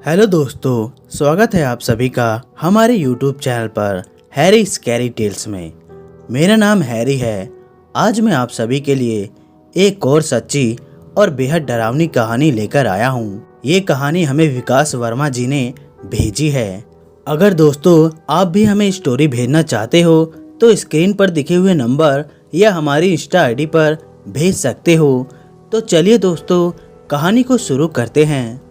Hello दोस्तों, स्वागत है आप सभी का हमारे YouTube चैनल पर हैरी स्कैरी टेल्स में। मेरा नाम हैरी है। आज मैं आप सभी के लिए एक और सच्ची और बेहद डरावनी कहानी लेकर आया हूँ। ये कहानी हमें विकास वर्मा जी ने भेजी है। अगर दोस्तों आप भी हमें स्टोरी भेजना चाहते हो तो स्क्रीन पर दिखे हुए नंबर या हमारी इंस्टा आईडी पर भेज सकते हो। तो चलिए दोस्तों कहानी को शुरू करते हैं।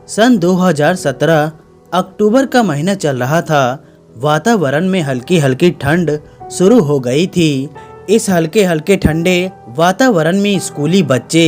सन 2017 अक्टूबर का महीना चल रहा था। वातावरण में हल्की हल्की ठंड शुरू हो गई थी। इस हल्के हल्के ठंडे वातावरण में स्कूली बच्चे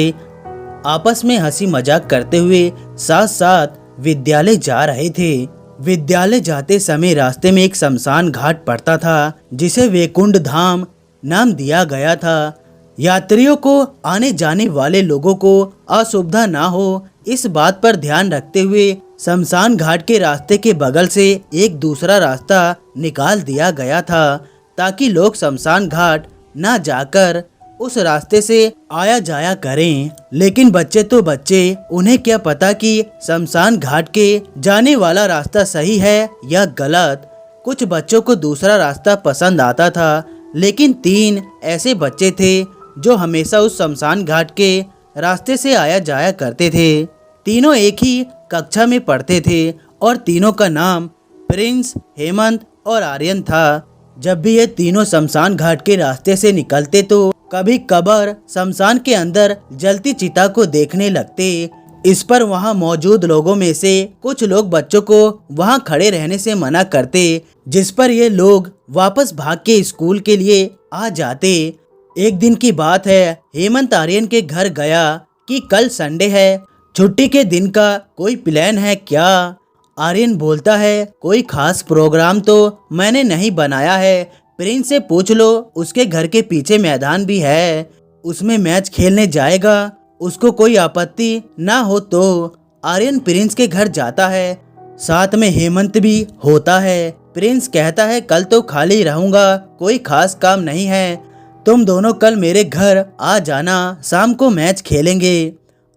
आपस में हंसी मजाक करते हुए साथ साथ विद्यालय जा रहे थे। विद्यालय जाते समय रास्ते में एक शमशान घाट पड़ता था जिसे वैकुंठ धाम नाम दिया गया था। यात्रियों को आने जाने वाले लोगों को असुविधा ना हो इस बात पर ध्यान रखते हुए शमशान घाट के रास्ते के बगल से एक दूसरा रास्ता निकाल दिया गया था ताकि लोग शमशान घाट ना जाकर उस रास्ते से आया जाया करें। लेकिन बच्चे तो बच्चे, उन्हें क्या पता कि शमशान घाट के जाने वाला रास्ता सही है या गलत। कुछ बच्चों को दूसरा रास्ता पसंद आता था, लेकिन 3 ऐसे बच्चे थे जो हमेशा उस शमशान घाट के रास्ते से आया जाया करते थे। तीनों एक ही कक्षा में पढ़ते थे और तीनों का नाम प्रिंस, हेमंत और आर्यन था। जब भी ये तीनों शमशान घाट के रास्ते से निकलते तो कभी कभार शमशान के अंदर जलती चिता को देखने लगते। इस पर वहाँ मौजूद लोगों में से कुछ लोग बच्चों को वहाँ खड़े रहने से मना करते, जिस पर ये लोग वापस भाग के स्कूल के लिए आ जाते। एक दिन की बात है, हेमंत आर्यन के घर गया कि कल संडे है, छुट्टी के दिन का कोई प्लान है क्या। आर्यन बोलता है कोई खास प्रोग्राम तो मैंने नहीं बनाया है, प्रिंस से पूछ लो, उसके घर के पीछे मैदान भी है, उसमें मैच खेलने जाएगा, उसको कोई आपत्ति ना हो तो। आर्यन प्रिंस के घर जाता है, साथ में हेमंत भी होता है। प्रिंस कहता है कल तो खाली रहूंगा, कोई खास काम नहीं है, तुम दोनों कल मेरे घर आ जाना, शाम को मैच खेलेंगे।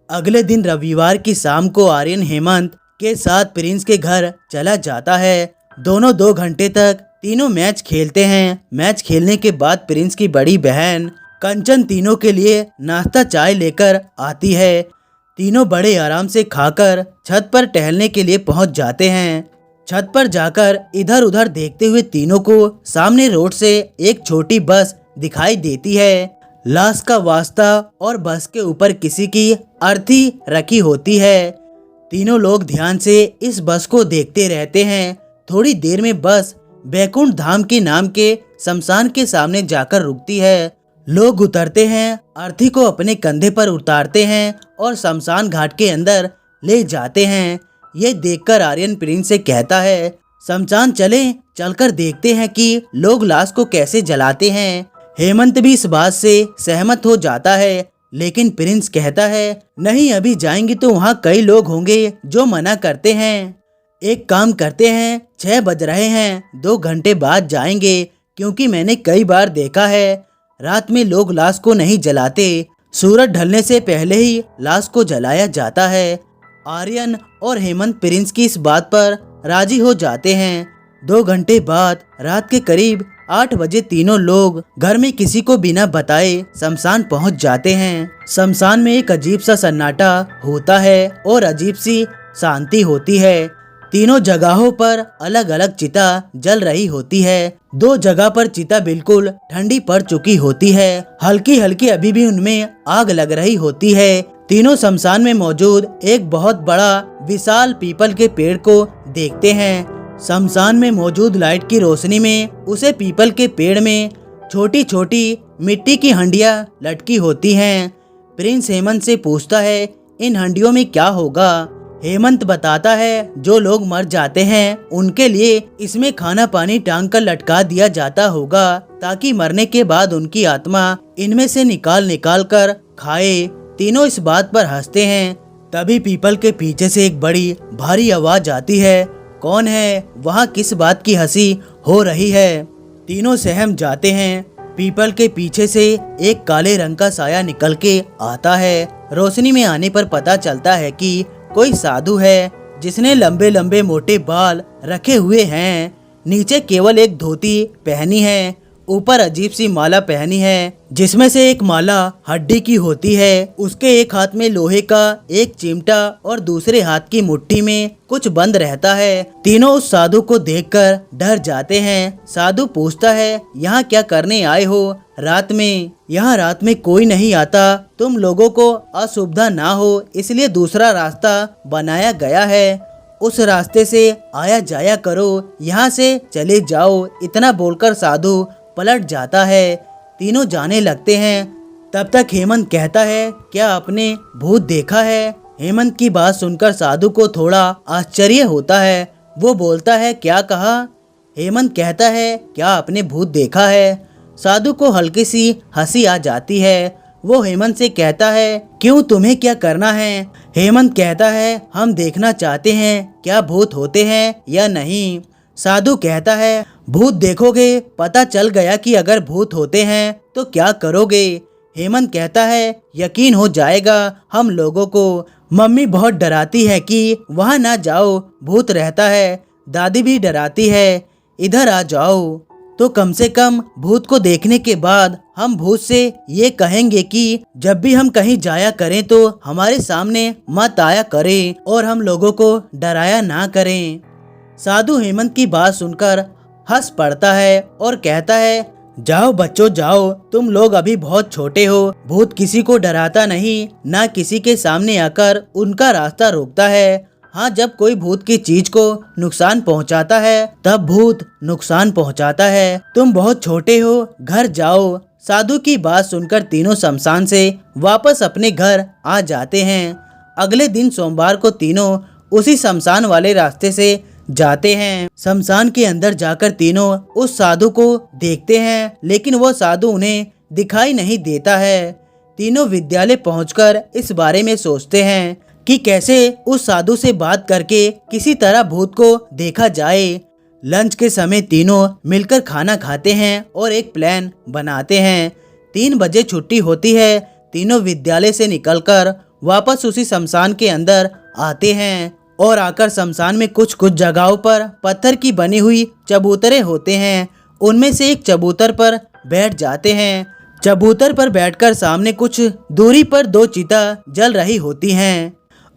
अगले दिन रविवार की शाम को आर्यन हेमंत के साथ प्रिंस के घर चला जाता है। दोनों 2 घंटे तक तीनों मैच खेलते हैं। मैच खेलने के बाद प्रिंस की बड़ी बहन कंचन तीनों के लिए नाश्ता चाय लेकर आती है। तीनों बड़े आराम से खाकर छत पर टहलने के लिए पहुंच जाते हैं। छत पर जाकर इधर उधर देखते हुए तीनों को सामने रोड से एक छोटी बस दिखाई देती है। लाश का वास्ता और बस के ऊपर किसी की अर्थी रखी होती है। तीनों लोग ध्यान से इस बस को देखते रहते हैं। थोड़ी देर में बस वैकुंठ धाम के नाम के शमशान के सामने जाकर रुकती है। लोग उतरते हैं, अर्थी को अपने कंधे पर उतारते हैं और शमशान घाट के अंदर ले जाते हैं। ये देखकर आर्यन प्रिंस से कहता है शमशान चलकर देखते हैं कि लोग लाश को कैसे जलाते हैं। हेमंत भी इस बात से सहमत हो जाता है, लेकिन प्रिंस कहता है नहीं, अभी जाएंगे तो वहाँ कई लोग होंगे जो मना करते हैं। एक काम करते हैं, 6 बज रहे हैं, 2 घंटे बाद जाएंगे, क्योंकि मैंने कई बार देखा है रात में लोग लाश को नहीं जलाते, सूरज ढलने से पहले ही लाश को जलाया जाता है। आर्यन और हेमंत प्रिंस की इस बात पर राजी हो जाते हैं। 2 घंटे बाद रात के करीब 8 बजे तीनों लोग घर में किसी को बिना बताए शमशान पहुंच जाते हैं। शमशान में एक अजीब सा सन्नाटा होता है और अजीब सी शांति होती है। तीनों जगहों पर अलग अलग चिता जल रही होती है। 2 जगह पर चिता बिल्कुल ठंडी पड़ चुकी होती है, हल्की हल्की अभी भी उनमें आग लग रही होती है। तीनों शमशान में मौजूद एक बहुत बड़ा विशाल पीपल के पेड़ को देखते हैं। शमशान में मौजूद लाइट की रोशनी में उसे पीपल के पेड़ में छोटी छोटी मिट्टी की हंडियां लटकी होती हैं। प्रिंस हेमंत से पूछता है इन हंडियों में क्या होगा। हेमंत बताता है जो लोग मर जाते हैं उनके लिए इसमें खाना पानी टांग कर लटका दिया जाता होगा, ताकि मरने के बाद उनकी आत्मा इनमें से निकाल कर खाए। तीनों इस बात पर हंसते हैं। तभी पीपल के पीछे से एक बड़ी भारी आवाज आती है, कौन है वहाँ, किस बात की हंसी हो रही है। तीनों सहम जाते हैं। पीपल के पीछे से एक काले रंग का साया निकल के आता है। रोशनी में आने पर पता चलता है कि कोई साधु है जिसने लंबे लंबे मोटे बाल रखे हुए हैं, नीचे केवल एक धोती पहनी है, ऊपर अजीब सी माला पहनी है जिसमें से एक माला हड्डी की होती है। उसके एक हाथ में लोहे का एक चिमटा और दूसरे हाथ की मुट्ठी में कुछ बंद रहता है। तीनों उस साधु को देखकर डर जाते हैं। साधु पूछता है, यहाँ क्या करने आए हो रात में? यहाँ रात में कोई नहीं आता, तुम लोगों को असुविधा ना हो इसलिए दूसरा रास्ता बनाया गया है, उस रास्ते से आया जाया करो, यहाँ से चले जाओ। इतना बोलकर साधु पलट जाता है। तीनों जाने लगते हैं। तब तक हेमंत कहता है, क्या आपने भूत देखा है? हेमंत की बात सुनकर साधु को थोड़ा आश्चर्य होता है। वो बोलता है, क्या कहा? हेमंत कहता है, क्या आपने भूत देखा है? साधु को हल्की सी हंसी आ जाती है। वो हेमंत से कहता है, क्यों, तुम्हें क्या करना है? हेमंत कहता है, हम देखना चाहते हैं क्या भूत होते हैं या नहीं। साधु कहता है, भूत देखोगे? पता चल गया कि अगर भूत होते हैं तो क्या करोगे? हेमंत कहता है, यकीन हो जाएगा हम लोगों को। मम्मी बहुत डराती है कि वहाँ ना जाओ, भूत रहता है। दादी भी डराती है, इधर आ जाओ। तो कम से कम भूत को देखने के बाद हम भूत से ये कहेंगे कि जब भी हम कहीं जाया करें तो हमारे सामने मत आया करें और हम लोगों को डराया ना करें। साधु हेमंत की बात सुनकर हंस पड़ता है और कहता है, जाओ बच्चों जाओ, तुम लोग अभी बहुत छोटे हो। भूत किसी को डराता नहीं, ना किसी के सामने आकर उनका रास्ता रोकता है। हाँ, जब कोई भूत की चीज को नुकसान पहुंचाता है तब भूत नुकसान पहुंचाता है। तुम बहुत छोटे हो, घर जाओ। साधु की बात सुनकर तीनों शमशान से वापस अपने घर आ जाते हैं। अगले दिन सोमवार को तीनों उसी शमशान वाले रास्ते से जाते हैं। शमशान के अंदर जाकर तीनों उस साधु को देखते हैं, लेकिन वो साधु उन्हें दिखाई नहीं देता है। तीनों विद्यालय पहुंचकर इस बारे में सोचते हैं कि कैसे उस साधु से बात करके किसी तरह भूत को देखा जाए। लंच के समय तीनों मिलकर खाना खाते हैं और एक प्लान बनाते हैं। 3 बजे छुट्टी होती है। तीनों विद्यालय से निकलकर वापस उसी शमशान के अंदर आते हैं और आकर शमशान में कुछ जगहों पर पत्थर की बनी हुई चबूतरे होते हैं। उनमें से एक चबूतर पर बैठ जाते हैं। चबूतर पर बैठकर सामने कुछ दूरी पर 2 चिता जल रही होती हैं।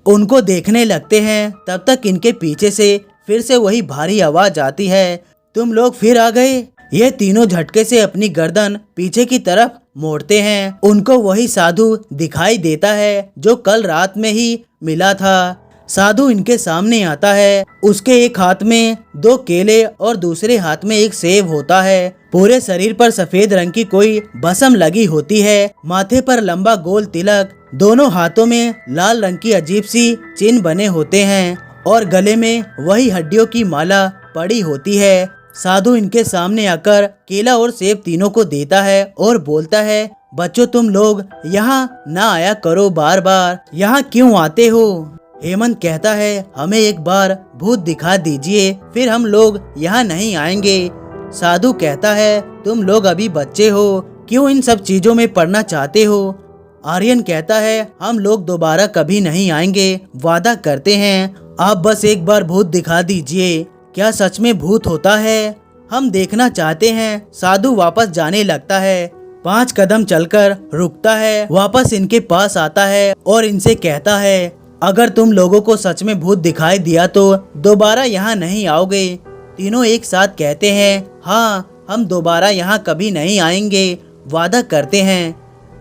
उनको देखने लगते हैं। तब तक इनके पीछे से फिर से वही भारी आवाज आती है, तुम लोग फिर आ गए। ये तीनों झटके से अपनी गर्दन पीछे की तरफ मोड़ते हैं। उनको वही साधु दिखाई देता है जो कल रात में ही मिला था। साधु इनके सामने आता है। उसके एक हाथ में 2 केले और दूसरे हाथ में एक सेब होता है। पूरे शरीर पर सफेद रंग की कोई भस्म लगी होती है। माथे पर लंबा गोल तिलक, दोनों हाथों में लाल रंग की अजीब सी चिन्ह बने होते हैं और गले में वही हड्डियों की माला पड़ी होती है। साधु इनके सामने आकर केला और सेब तीनों को देता है और बोलता है, बच्चों तुम लोग यहाँ ना आया करो, बार बार यहाँ क्यों आते हो? हेमंत कहता है, हमें एक बार भूत दिखा दीजिए, फिर हम लोग यहाँ नहीं आएंगे। साधु कहता है, तुम लोग अभी बच्चे हो, क्यों इन सब चीजों में पड़ना चाहते हो? आर्यन कहता है, हम लोग दोबारा कभी नहीं आएंगे, वादा करते हैं। आप बस एक बार भूत दिखा दीजिए। क्या सच में भूत होता है? हम देखना चाहते हैं। साधु वापस जाने लगता है। 5 कदम चलकर रुकता है, वापस इनके पास आता है और इनसे कहता है, अगर तुम लोगों को सच में भूत दिखाई दिया तो दोबारा यहाँ नहीं आओगे। तीनों एक साथ कहते हैं, हाँ हम दोबारा यहाँ कभी नहीं आएंगे, वादा करते हैं।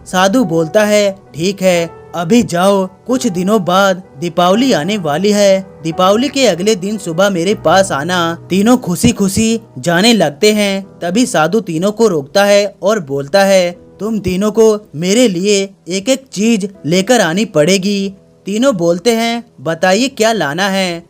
साधु बोलता है, ठीक है अभी जाओ, कुछ दिनों बाद दीपावली आने वाली है, दीपावली के अगले दिन सुबह मेरे पास आना। तीनों खुशी खुशी जाने लगते हैं। तभी साधु तीनों को रोकता है और बोलता है, तुम तीनों को मेरे लिए एक एक चीज लेकर आनी पड़ेगी। तीनों बोलते हैं, बताइए क्या लाना है?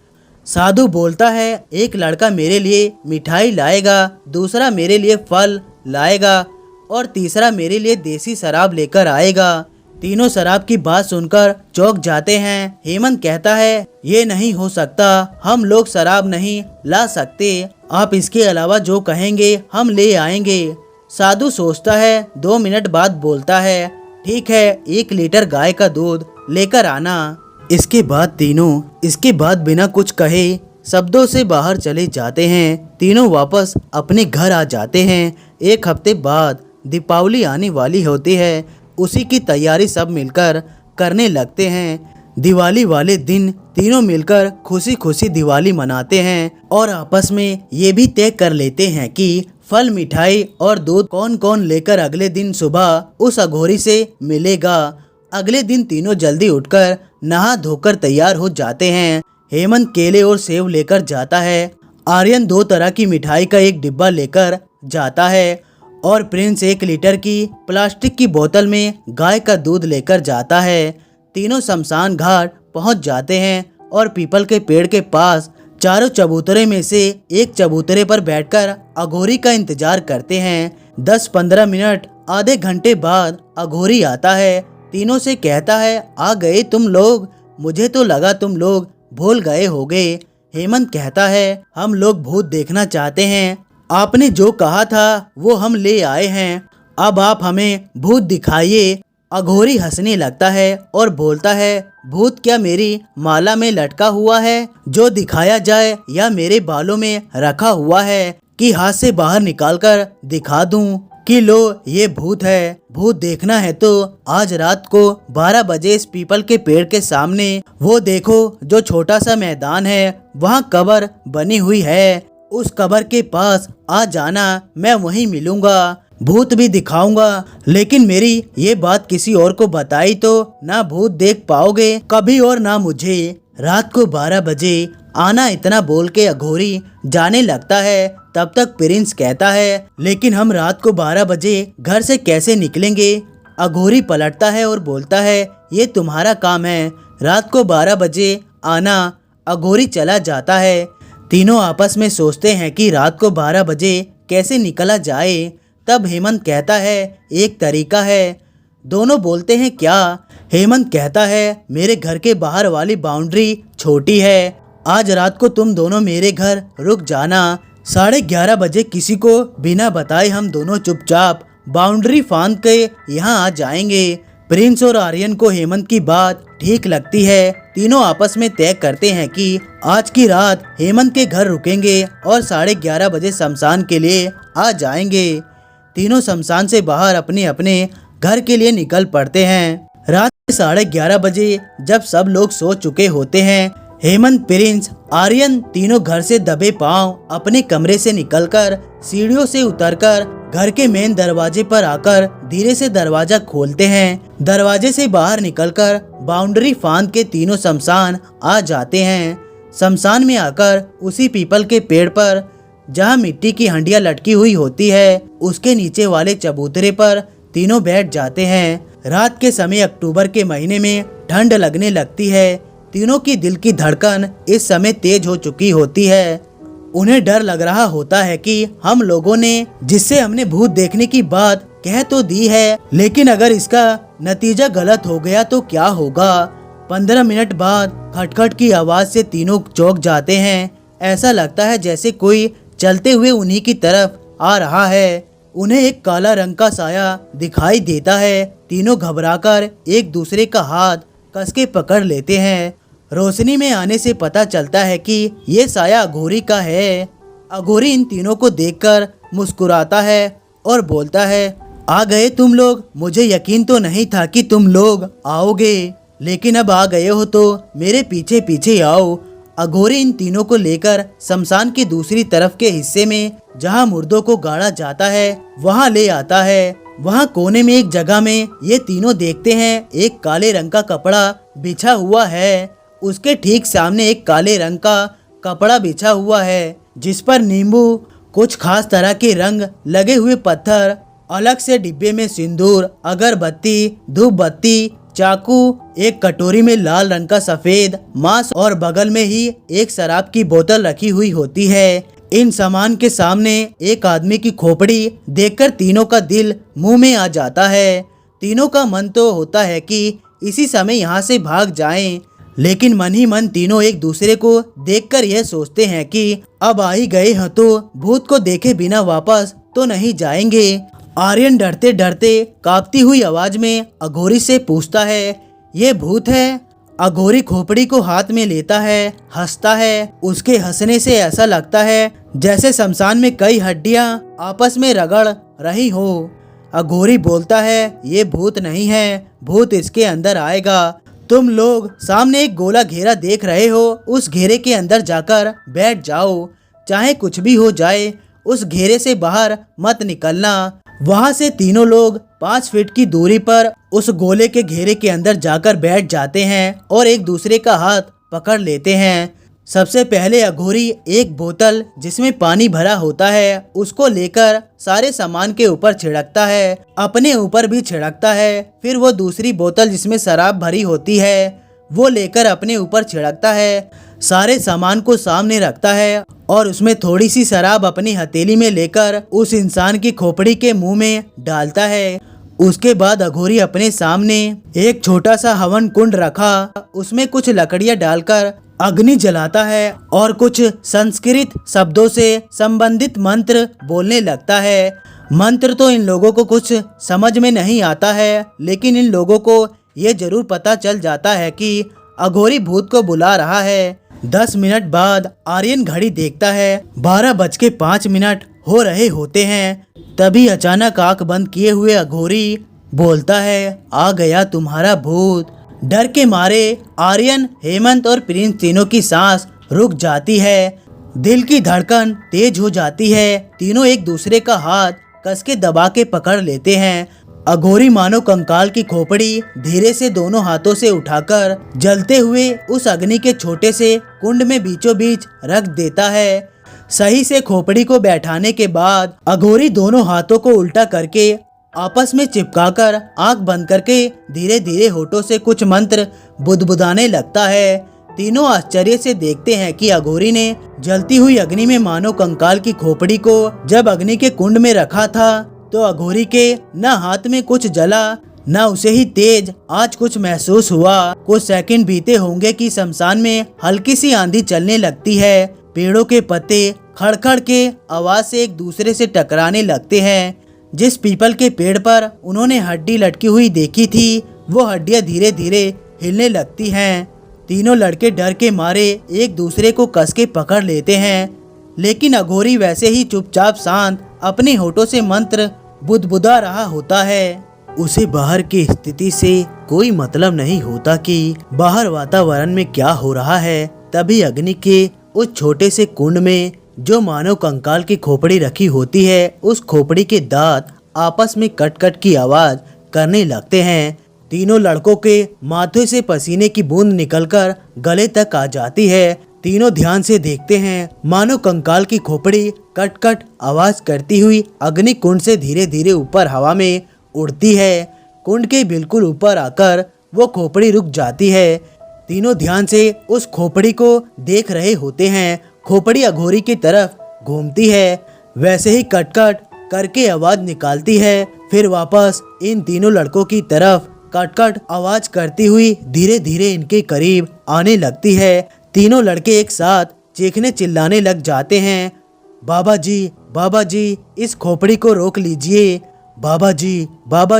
साधु बोलता है, एक लड़का मेरे लिए मिठाई लाएगा, दूसरा मेरे लिए फल लाएगा और तीसरा मेरे लिए देसी शराब लेकर आएगा। तीनों शराब की बात सुनकर चौंक जाते हैं। हेमंत कहता है, ये नहीं हो सकता, हम लोग शराब नहीं ला सकते, आप इसके अलावा जो कहेंगे हम ले आएंगे। साधु सोचता है, 2 मिनट बाद बोलता है, ठीक है 1 लीटर गाय का दूध लेकर आना। इसके बाद बिना कुछ कहे शब्दों से बाहर चले जाते हैं। तीनों वापस अपने घर आ जाते हैं। एक हफ्ते बाद दीपावली आने वाली होती है। उसी की तैयारी सब मिलकर करने लगते हैं। दिवाली वाले दिन तीनों मिलकर खुशी खुशी दिवाली मनाते हैं और आपस में ये भी तय कर लेते हैं कि फल, मिठाई और दूध कौन कौन लेकर अगले दिन सुबह उस अघोरी से मिलेगा। अगले दिन तीनों जल्दी उठकर नहा धोकर तैयार हो जाते हैं। हेमंत केले और सेव लेकर जाता है। आर्यन 2 तरह की मिठाई का एक डिब्बा लेकर जाता है और प्रिंस 1 लीटर की प्लास्टिक की बोतल में गाय का दूध लेकर जाता है। तीनों शमशान घाट पहुंच जाते हैं और पीपल के पेड़ के पास चारों चबूतरे में से एक चबूतरे पर बैठकर अघोरी का इंतजार करते हैं। 10-15 मिनट आधे घंटे बाद अघोरी आता है। तीनों से कहता है, आ गए तुम लोग, मुझे तो लगा तुम लोग भूल गए होगे। हेमंत कहता है, हम लोग भूत देखना चाहते हैं, आपने जो कहा था वो हम ले आए हैं, अब आप हमें भूत दिखाइए। अघोरी हंसने लगता है और बोलता है, भूत क्या मेरी माला में लटका हुआ है जो दिखाया जाए, या मेरे बालों में रखा हुआ है कि हाथ से बाहर निकालकर दिखा दूं कि लो ये भूत है। भूत देखना है तो आज रात को 12 बजे इस पीपल के पेड़ के सामने वो देखो जो छोटा सा मैदान है, वहाँ कब्र बनी हुई है, उस कब्र के पास आ जाना, मैं वहीं मिलूंगा, भूत भी दिखाऊंगा। लेकिन मेरी ये बात किसी और को बताई तो ना भूत देख पाओगे कभी और ना मुझे। रात को 12 बजे आना, इतना बोल के अघोरी जाने लगता है। तब तक प्रिंस कहता है, लेकिन हम रात को 12 बजे घर से कैसे निकलेंगे। अघोरी पलटता है और बोलता है, ये तुम्हारा काम है, रात को 12 बजे आना। अघोरी चला जाता है। तीनों आपस में सोचते हैं कि रात को 12 बजे कैसे निकला जाए। तब हेमंत कहता है, एक तरीका है। दोनों बोलते हैं, क्या? हेमंत कहता है, मेरे घर के बाहर वाली बाउंड्री छोटी है, आज रात को तुम दोनों मेरे घर रुक जाना। 11:30 बजे किसी को बिना बताए हम दोनों चुपचाप बाउंड्री फांद के यहाँ आ जाएंगे। प्रिंस और आर्यन को हेमंत की बात ठीक लगती है। तीनों आपस में तय करते हैं कि आज की रात हेमंत के घर रुकेंगे और 11:30 बजे शमशान के लिए आ जाएंगे। तीनों शमशान से बाहर अपने अपने घर के लिए निकल पड़ते हैं। रात के 11:30 बजे जब सब लोग सो चुके होते हैं, हेमंत, प्रिंस, आर्यन तीनों घर से दबे पांव अपने कमरे से निकलकर सीढ़ियों से उतरकर घर के मेन दरवाजे पर आकर धीरे से दरवाजा खोलते हैं। दरवाजे से बाहर निकलकर बाउंड्री फांद के तीनों शमशान आ जाते हैं। शमशान में आकर उसी पीपल के पेड़ पर जहाँ मिट्टी की हंडिया लटकी हुई होती है, उसके नीचे वाले चबूतरे पर तीनों बैठ जाते हैं। रात के समय अक्टूबर के महीने में ठंड लगने लगती है। तीनों की दिल की धड़कन इस समय तेज हो चुकी होती है। उन्हें डर लग रहा होता है कि हम लोगों ने जिससे हमने भूत देखने की बात कह तो दी है, लेकिन अगर इसका नतीजा गलत हो गया तो क्या होगा। 15 मिनट बाद खटखट की आवाज से तीनों चौंक जाते हैं। ऐसा लगता है जैसे कोई चलते हुए उन्हीं की तरफ आ रहा है। उन्हें एक काला रंग का साया दिखाई देता है। तीनों घबराकर एक दूसरे का हाथ कस के पकड़ लेते हैं। रोशनी में आने से पता चलता है कि ये साया अघोरी का है। अघोरी इन तीनों को देखकर मुस्कुराता है और बोलता है, आ गए तुम लोग, मुझे यकीन तो नहीं था कि तुम लोग आओगे, लेकिन अब आ गए हो तो मेरे पीछे पीछे आओ। अघोरी इन तीनों को लेकर शमशान की दूसरी तरफ के हिस्से में जहां मुर्दों को गाड़ा जाता है वहां ले आता है। वहां कोने में एक जगह में ये तीनों देखते हैं एक काले रंग का कपड़ा बिछा हुआ है। उसके ठीक सामने एक काले रंग का कपड़ा बिछा हुआ है जिस पर नींबू, कुछ खास तरह के रंग लगे हुए पत्थर, अलग से डिब्बे में सिंदूर, अगरबत्ती, धूप बत्ती, चाकू, एक कटोरी में लाल रंग का सफेद मांस और बगल में ही एक शराब की बोतल रखी हुई होती है। इन सामान के सामने एक आदमी की खोपड़ी देखकर तीनों का दिल मुंह में आ जाता है। तीनों का मन तो होता है कि इसी समय यहाँ से भाग जाएं, लेकिन मन ही मन तीनों एक दूसरे को देखकर यह सोचते हैं कि अब आ ही गए हैं तो भूत को देखे बिना वापस तो नहीं जाएंगे। आर्यन डरते डरते कांपती हुई आवाज में अघोरी से पूछता है, ये भूत है? अघोरी खोपड़ी को हाथ में लेता है, हंसता है। उसके हंसने से ऐसा लगता है जैसे शमशान में कई हड्डियां आपस में रगड़ रही हो। अघोरी बोलता है, ये भूत नहीं है, भूत इसके अंदर आएगा। तुम लोग सामने एक गोला घेरा देख रहे हो, उस घेरे के अंदर जाकर बैठ जाओ। चाहे कुछ भी हो जाए, उस घेरे से बाहर मत निकलना। वहाँ से तीनों लोग 5 फीट की दूरी पर उस गोले के घेरे के अंदर जाकर बैठ जाते हैं और एक दूसरे का हाथ पकड़ लेते हैं। सबसे पहले अघोरी एक बोतल जिसमें पानी भरा होता है उसको लेकर सारे सामान के ऊपर छिड़कता है, अपने ऊपर भी छिड़कता है। फिर वो दूसरी बोतल जिसमें शराब भरी होती है वो लेकर अपने ऊपर छिड़कता है, सारे सामान को सामने रखता है और उसमें थोड़ी सी शराब अपनी हथेली में लेकर उस इंसान की खोपड़ी के मुंह में डालता है। उसके बाद अघोरी अपने सामने एक छोटा सा हवन कुंड रखा, उसमें कुछ लकड़ियां डालकर अग्नि जलाता है और कुछ संस्कृत शब्दों से संबंधित मंत्र बोलने लगता है। मंत्र तो इन लोगों को कुछ समझ में नहीं आता है, लेकिन इन लोगों को ये जरूर पता चल जाता है कि अघोरी भूत को बुला रहा है। 10 मिनट बाद आर्यन घड़ी देखता है, 12:05 हो रहे होते हैं। तभी अचानक आंख बंद किए हुए अघोरी बोलता है, आ गया तुम्हारा भूत। डर के मारे आर्यन, हेमंत और प्रिंस तीनों की सांस रुक जाती है, दिल की धड़कन तेज हो जाती है। तीनों एक दूसरे का हाथ कस के दबा के पकड़ लेते हैं। अघोरी मानो कंकाल की खोपड़ी धीरे से दोनों हाथों से उठाकर जलते हुए उस अग्नि के छोटे से कुंड में बीचों बीच रख देता है। सही से खोपड़ी को बैठाने के बाद अघोरी दोनों हाथों को उल्टा करके आपस में चिपकाकर आंख बंद करके धीरे धीरे होठों से कुछ मंत्र बुदबुदाने लगता है। तीनों आश्चर्य से देखते हैं कि अघोरी ने जलती हुई अग्नि में मानो कंकाल की खोपड़ी को जब अग्नि के कुंड में रखा था तो अघोरी के न हाथ में कुछ जला न उसे ही तेज आज कुछ महसूस हुआ। कुछ सेकंड बीते होंगे कि शमशान में हल्की सी आंधी चलने लगती है। पेड़ों के पत्ते खड़खड़ के आवाज से एक दूसरे से टकराने लगते हैं। जिस पीपल के पेड़ पर उन्होंने हड्डी लटकी हुई देखी थी वो हड्डियां धीरे धीरे हिलने लगती हैं। तीनों लड़के डर के मारे एक दूसरे को कस के पकड़ लेते हैं, लेकिन अघोरी वैसे ही चुपचाप शांत अपने होठों से मंत्र बुदबुदा रहा होता है। उसे बाहर की स्थिति से कोई मतलब नहीं होता कि बाहर वातावरण में क्या हो रहा है। तभी अग्नि के उस छोटे से कुंड में जो मानव कंकाल की खोपड़ी रखी होती है, उस खोपड़ी के दांत आपस में कट कट की आवाज करने लगते हैं। तीनों लड़कों के माथे से पसीने की बूंद निकलकर गले तक आ जाती है। तीनों ध्यान से देखते हैं, मानो कंकाल की खोपड़ी कट कट आवाज करती हुई अग्नि कुंड से धीरे धीरे ऊपर हवा में उड़ती है। कुंड के बिल्कुल ऊपर आकर वो खोपड़ी रुक जाती है। तीनों ध्यान से उस खोपड़ी को देख रहे होते हैं। खोपड़ी अघोरी की तरफ घूमती है, वैसे ही कटकट करके आवाज निकालती है, फिर वापस इन तीनों लड़कों की तरफ कटकट आवाज करती हुई धीरे धीरे इनके करीब आने लगती है। तीनों लड़के एक साथ चीखने चिल्लाने लग जाते हैं, बाबा जी इस खोपड़ी को रोक लीजिए, बाबा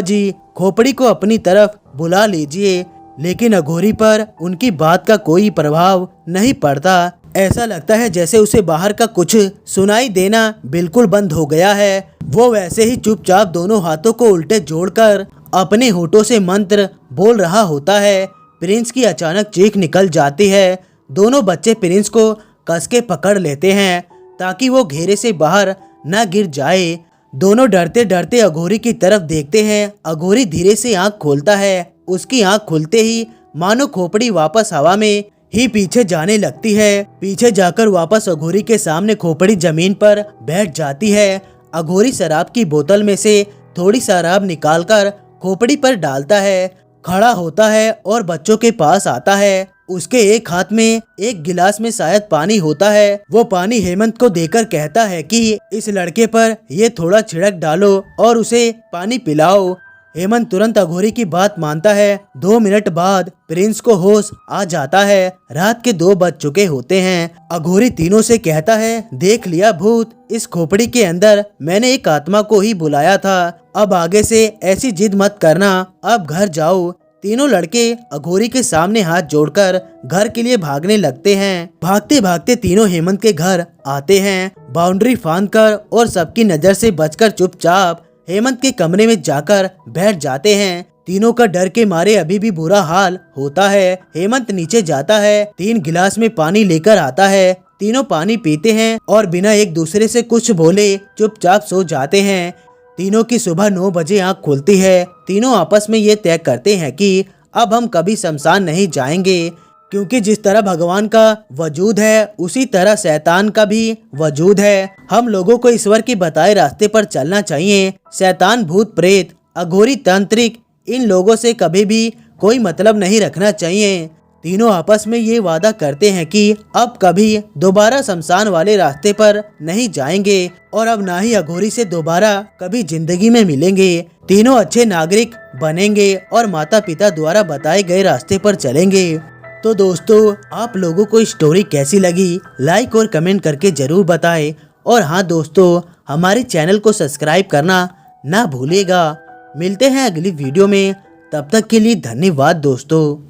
जी खोपड़ी को अपनी तरफ बुला लीजिए। लेकिन अघोरी पर उनकी बात का कोई प्रभाव नहीं पड़ता। ऐसा लगता है जैसे उसे बाहर का कुछ सुनाई देना बिल्कुल बंद हो गया है। वो वैसे ही चुपचाप दोनों हाथों को उल्टे जोड़कर अपने होठों से मंत्र बोल रहा होता है। प्रिंस की अचानक चीख निकल जाती है। दोनों बच्चे प्रिंस को कस के पकड़ लेते हैं ताकि वो घेरे से बाहर न गिर जाए। दोनों डरते डरते अघोरी की तरफ देखते हैं। अघोरी धीरे से आंख खोलता है। उसकी आंख खुलते ही मानो खोपड़ी वापस हवा में ही पीछे जाने लगती है। पीछे जाकर वापस अघोरी के सामने खोपड़ी जमीन पर बैठ जाती है। अघोरी शराब की बोतल में से थोड़ी शराब निकालकर खोपड़ी पर डालता है, खड़ा होता है और बच्चों के पास आता है। उसके एक हाथ में एक गिलास में शायद पानी होता है। वो पानी हेमंत को देकर कहता है कि इस लड़के पर ये थोड़ा छिड़क डालो और उसे पानी पिलाओ। हेमंत तुरंत अघोरी की बात मानता है। 2 मिनट बाद प्रिंस को होश आ जाता है। रात के 2 बज चुके होते हैं। अघोरी तीनों से कहता है, देख लिया भूत, इस खोपड़ी के अंदर मैंने एक आत्मा को ही बुलाया था। अब आगे से ऐसी जिद मत करना, अब घर जाओ। तीनों लड़के अघोरी के सामने हाथ जोड़कर घर के लिए भागने लगते हैं। भागते भागते तीनों हेमंत के घर आते हैं। बाउंड्री फांदकर और सबकी नजर से बचकर चुपचाप हेमंत के कमरे में जाकर बैठ जाते हैं। तीनों का डर के मारे अभी भी बुरा हाल होता है। हेमंत नीचे जाता है, 3 गिलास में पानी लेकर आता है। तीनों पानी पीते हैं और बिना एक दूसरे से कुछ बोले चुपचाप सो जाते हैं। तीनों की सुबह 9 बजे आँख खुलती है। तीनों आपस में ये तय करते हैं कि अब हम कभी शमशान नहीं जाएंगे, क्योंकि जिस तरह भगवान का वजूद है उसी तरह शैतान का भी वजूद है। हम लोगों को ईश्वर के बताए रास्ते पर चलना चाहिए। शैतान, भूत प्रेत, अघोरी, तांत्रिक, इन लोगों से कभी भी कोई मतलब नहीं रखना चाहिए। तीनों आपस में ये वादा करते हैं कि अब कभी दोबारा शमशान वाले रास्ते पर नहीं जाएंगे और अब ना ही अघोरी से दोबारा कभी जिंदगी में मिलेंगे। तीनों अच्छे नागरिक बनेंगे और माता पिता द्वारा बताए गए रास्ते पर चलेंगे। तो दोस्तों, आप लोगों को स्टोरी कैसी लगी लाइक और कमेंट करके जरूर बताएं। और हाँ दोस्तों, हमारे चैनल को सब्सक्राइब करना ना भूलिएगा। मिलते हैं अगली वीडियो में, तब तक के लिए धन्यवाद दोस्तों।